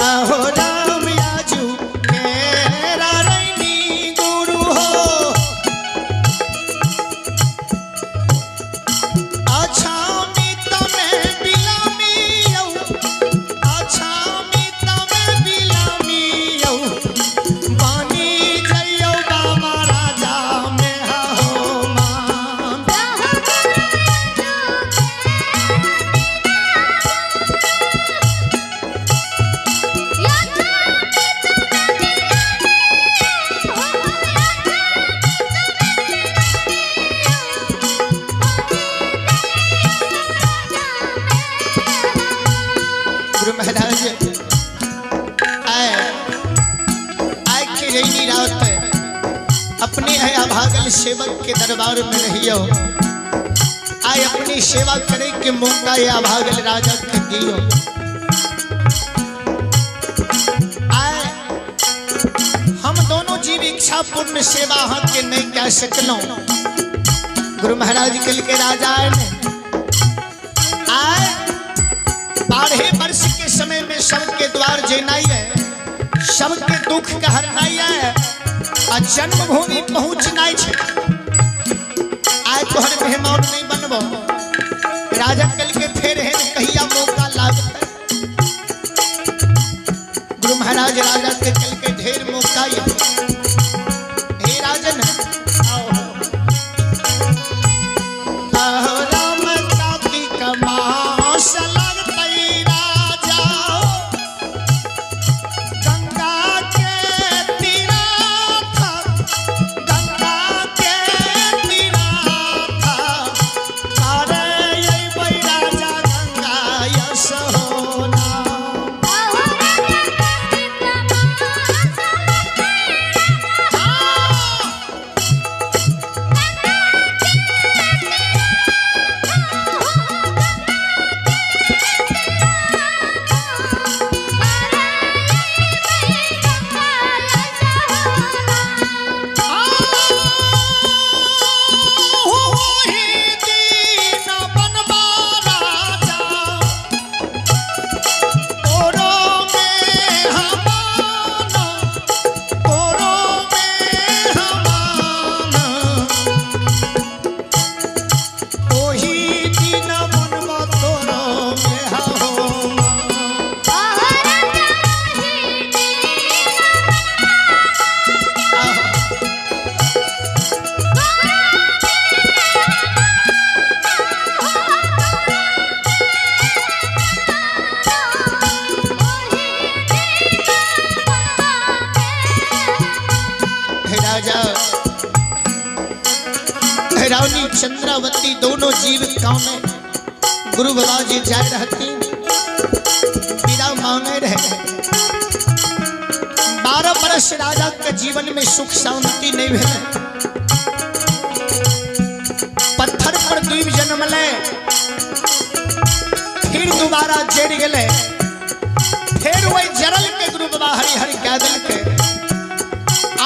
अहो राम आजू मेरा रैनी गुरु हो अच्छा मित में बिलामी यौ अच्छा मित में बिलामी यौ बानी जइयो बाबा राजा में हो मान गुरु महाराज आए के रैनी रात अपने है अभागल सेवक के दरबार में रहियो आए अपनी सेवा करे के मौका या अभागल राजा के दियो आए हम दोनों जीव इच्छा पूर्ण सेवा हाँ के नहीं कह सकलो गुरु महाराज कल के राजा ने आए 12 वर्ष के समय में सबके द्वार जेनाई है सबके दुख का हरनाई है आ जन्मभूमि पहुंचनाई है आए तोहर मेहमान नहीं बनबो राजा कल के फेर है कहिया मौका लागत गुरु महाराज राजा के कल के ढेर मौका है हे राजन आओ राम कार्तिक मास लगतई राजा गंगा के तीरा था गंगा के तीरा था अरे ये वही राजा गंगा यश होना रावनी चंद्रावती दोनों जीव गाँव में गुरु बाबा जी जाए रहती पीड़ा मांगे रहे 12 बरस राजा के जीवन में सुख शांति नहीं हुए पत्थर पर द्वीप जन्म ले फिर दोबारा जड़ गए फिर वही जरल के गुरु बाबा हरि हरि कैदल के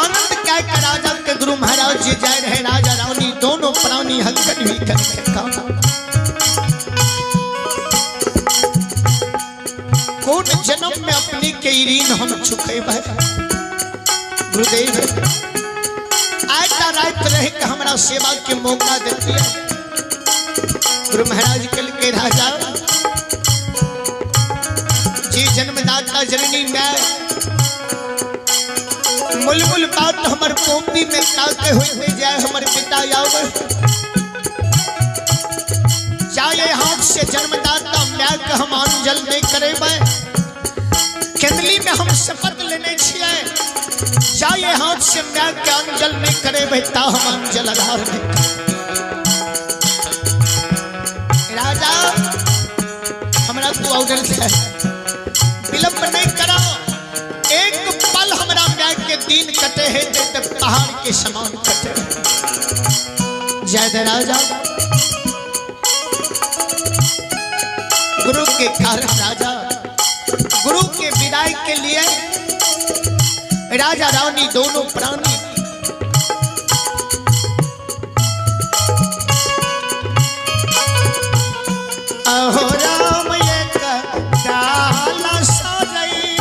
आनंद कह के राजा के गुरु महाराज जी जाए रहे राजा रावनी दोनों प्राणी हंकन भी करके कौन जन्म में अपनी के ऋण हम चुके गुरुदेव आयता रात रहे के हमारा सेवा के मौका देती है गुरु महाराज कल के राजा जी जन्मदाता जननी मैं मुलमुल बात हमर पोपी में ताके हुए जाए हमर पिता यावर जाए हाथ से जन्मदाता मैं के हम अंजल नहीं करेबै केंदली में हम शपथ लेने छिए जाए हाथ से मैं के अंजल नहीं करेबै ता हम अंजल आधार नहीं राजा हमरा तू ऑर्डर है विलंब नहीं करा एक पल हमरा मैं के दिन कटे है तो पहाड़ के समान कटे जय दे राजा गुरु के कारण राजा गुरु के विदाई के लिए राजा रानी दोनों प्राणी अहो राम एक डाला सजई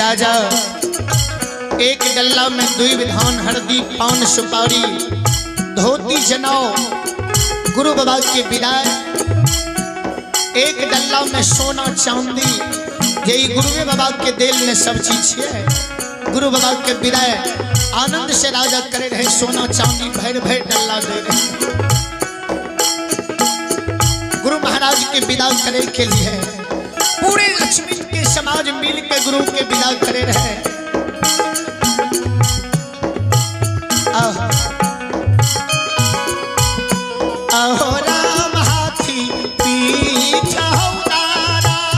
राजा एक डल्ला में 2 विधान हल्दी पान सुपारी धोती जनाओ गुरु बाबा के विदाई। एक डल्ला में सोना चांदी यही गुरुवे बाबा के दिल ने सब चीज है। गुरु बाबा के विदाई आनंद से राजा करे रहे, सोना चांदी भर भर डल्ला दे रहे। गुरु महाराज के विदा करे के लिए पूरे लक्ष्मी के समाज मिल के गुरु के विदा करे रहे। अहो राम हाथी पीठ राजा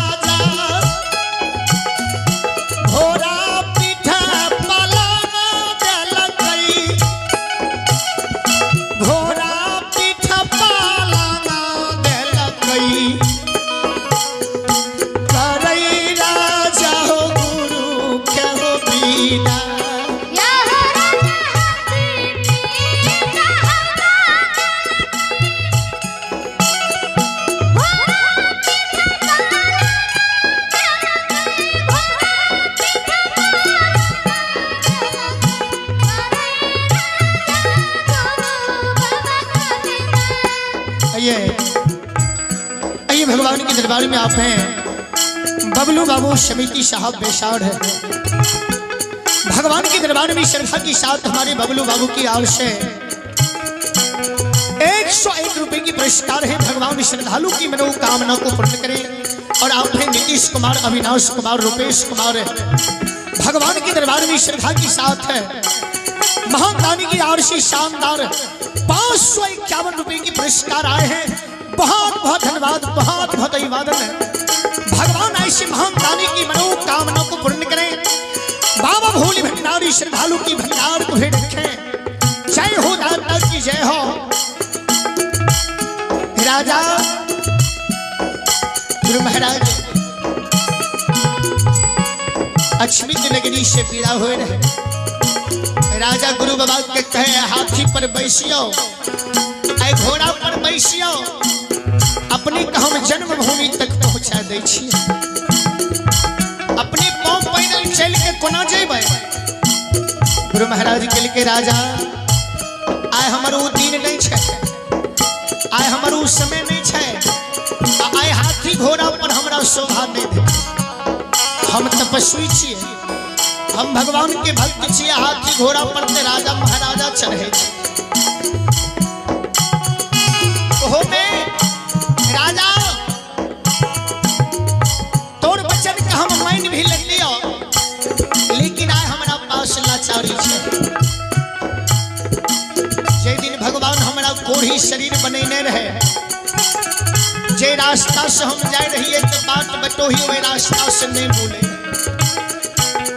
घोड़ा पीठ पलंग जलकई घोड़ा पीठ पलंग जलकई करई राजा हो गुरु के हो बीना। आइए भगवान के दरबार में आप हैं बबलू बाबू समिति साहब बेसाड़ है। भगवान के दरबार में श्रद्धा के साथ हमारे बबलू बाबू की आड़ से 101 रुपए की पुरस्कार है। भगवान श्रद्धालु की मनोकामना को पूर्ण करें। और आप हैं नीतीश कुमार, अविनाश कुमार, रुपेश कुमार। भगवान के दरबार में श्रद्धा के साथ है महादानी की आड़ से शानदार 551 रुपए की पुरस्कार आए हैं। बहुत बहुत धन्यवाद, बहुत बहुत अभिवादन है। भगवान ऐसे महान दानी की मनोकामना को पूर्ण करें। बाबा भोले भंडारी श्रद्धालु की भंडार को भेंट रखें। जय हो दाता की जय हो। राजा गुरु महाराज अक्षमित नगरी से विदा हुए रहे। राजा गुरु बाबा के कहे हाथी पर बैसियो, घोड़ा पर बैसियो, अपने हम जन्मभूमि तक पहुंचा दै छी। अपने पांव पैदल चल के कोना जेबै। गुरु महाराज के लिए राजा आय हमर उ दिन नहीं छै, आय हमर उ समय नहीं छै। आय हाथी घोड़ा पर हमरा शोभा नहीं दे। हम तपस्वी छियै, हम भगवान के भक्त छियै। हाथी घोड़ा पर ते राजा महाराजा चढ़े छै। ओहो में राजा तोर बचन के हम मान भी ले लियो, लेकिन आय हमरा पास लाचारी छै। जे दिन भगवान हमरा कोढ़ी शरीर बनेने रहे, जे रास्ता से हम जाए रहिए तो बात बटोही वही रास्ता से नहीं भूले।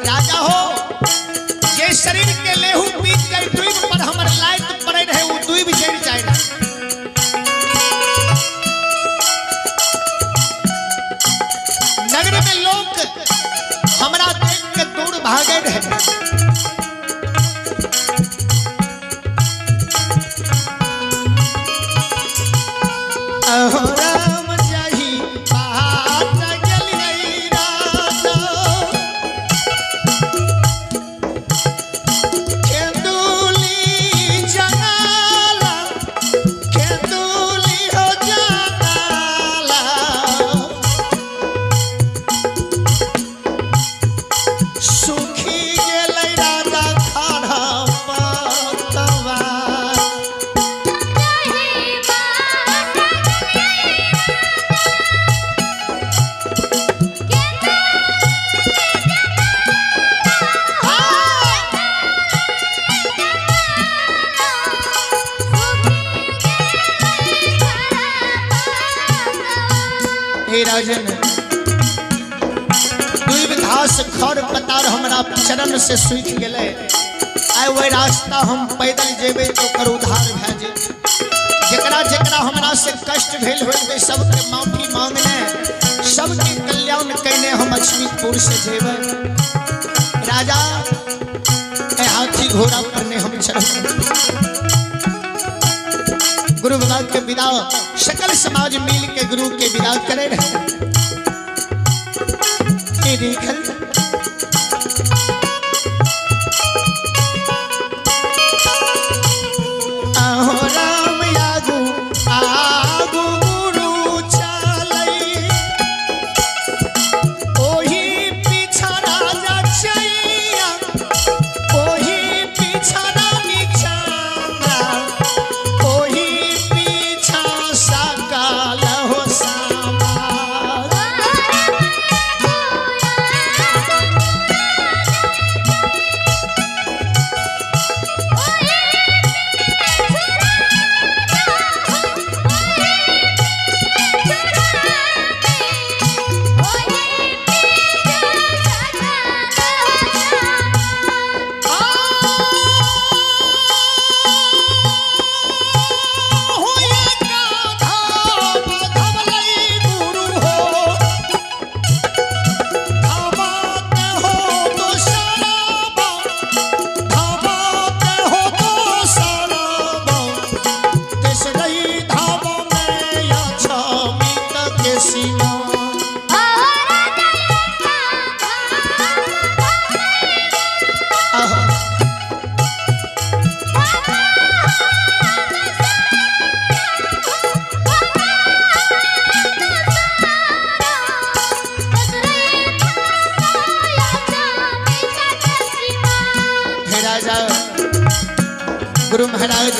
राजा हो जे शरीर के लेहू पीट कर दुईब पर हमर लायक पड़े रहे, वो दुईब जड़ जाए। नगर में लोग हमरा देख के दूर भागे रहे। राम जाही बात गली राजा खेतूली जंगाला, खेतूली हो जंगाला। सुखी गेलै राजा खाड़ा पतवा। हे राजन दुईब घास खर पतार हमरा चरण से सूख गेले। आय वही रास्ता हम पैदल जेबे तो कर उधार भए जे। जकरा जकरा हमरा से कष्ट भेल होते सबके माफी मांगने, सबके कल्याण कहने हम लक्ष्मीपुर से जेबे। राजा हाथी घोड़ा पर ने हम चढ़। गुरु बाबा के विदा सकल समाज मिल के गुरु के विदा करे रहे। सीमा। राजा गुरु महाराज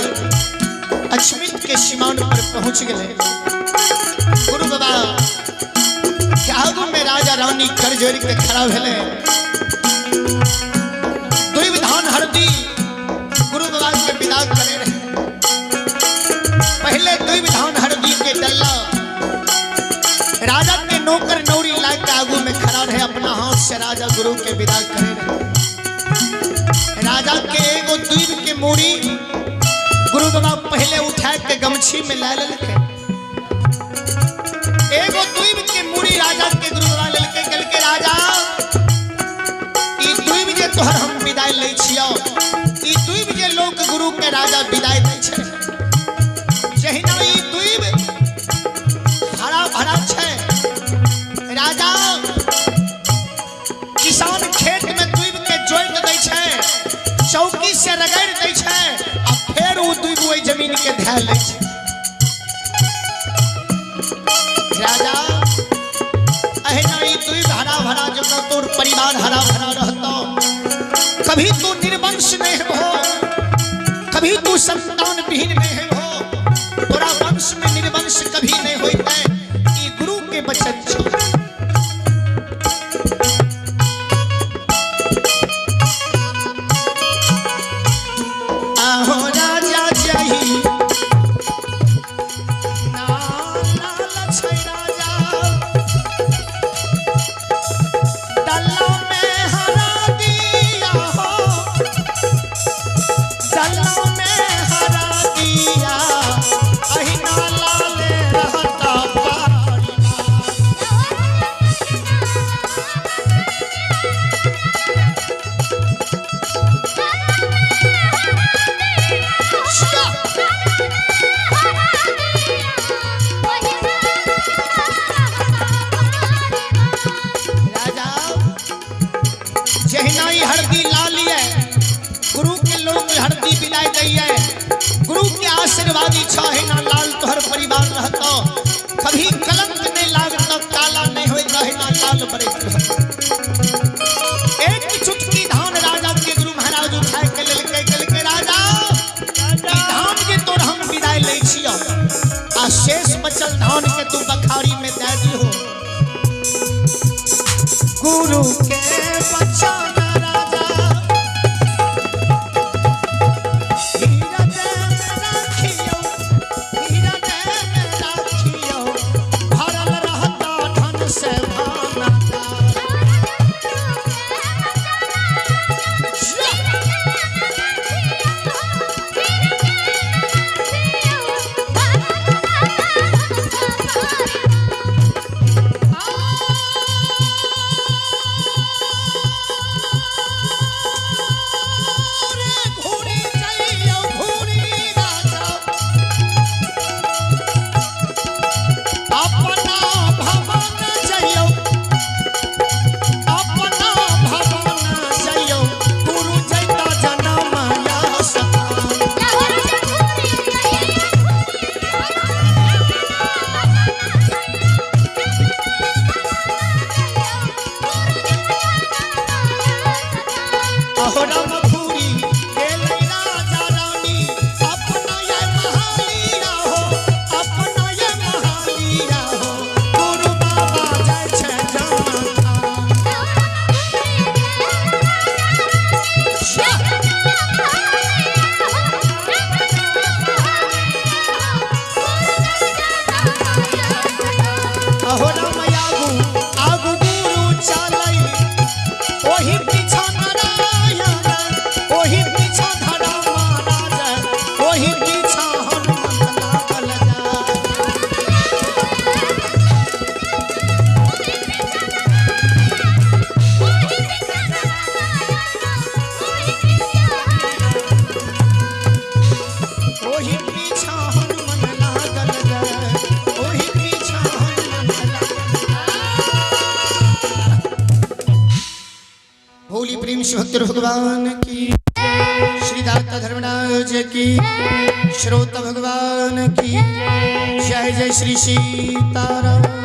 अश्विन के सीमान पर पहुंच गए। गुरु बाबा आगू में राजा रानी कर जोड़ के खड़ा भेले। दुई विधान हरदी गुरु बाबा के विदा करे रहे। पहले दुई विधान हरदी के डल्ला राजा के नौकर नौरी ला के आगू में खड़ा रहे। अपना हाथ से राजा गुरु के विदा करे रहे। राजा के एगो द्वीप के मूड़ी गुरु बाबा पहले उठा के गमछी में ला लेके। एगो द्वीप के मूड़ी राजा के गुरु बाबा लेके गल के राजा ई द्वीप जे तोहर हम विदाई ले छियो। ई द्वीप जे लोग गुरु के राजा विदाई दै छै। जहिना ई द्वीप हरा भरा छै। राजा किसान खेत में द्वीप के जोइत दै छै। चौकी से रगड़ दै छै आ फेर उ दुई ओइ जमीन के ध्यान लै छै। राजा अहिना ई दुई हरा भरा जब तोर परिवार हरा भरा रहतो। कभी तू निर्वंश नहीं हो, कभी तू संतान विहीन नहीं हो। तोरा वंश में निर्वंश कभी नहीं होइते। ई गुरु के वचन छै। हरदी ला लिए गुरु के लोग हरदी विदाई दैये। गुरु के आशीर्वादी छाहे ना लाल तोहर परिवार रहतो। कभी कलंक नहीं लागतो, काला नहीं होई रहे ना लाल बरत। एक चुटकी धान राजा के गुरु महाराज उठाए के लेके राजा ई धान के तोर हम विदाई ले छियो। आ शेष बचल धान के तू बखारी में दे दिहो। गुरु के बचन सतगुरु भगवान की, श्री दाता धर्मराज की, श्रोता भगवान की जय। जय श्री सीताराम।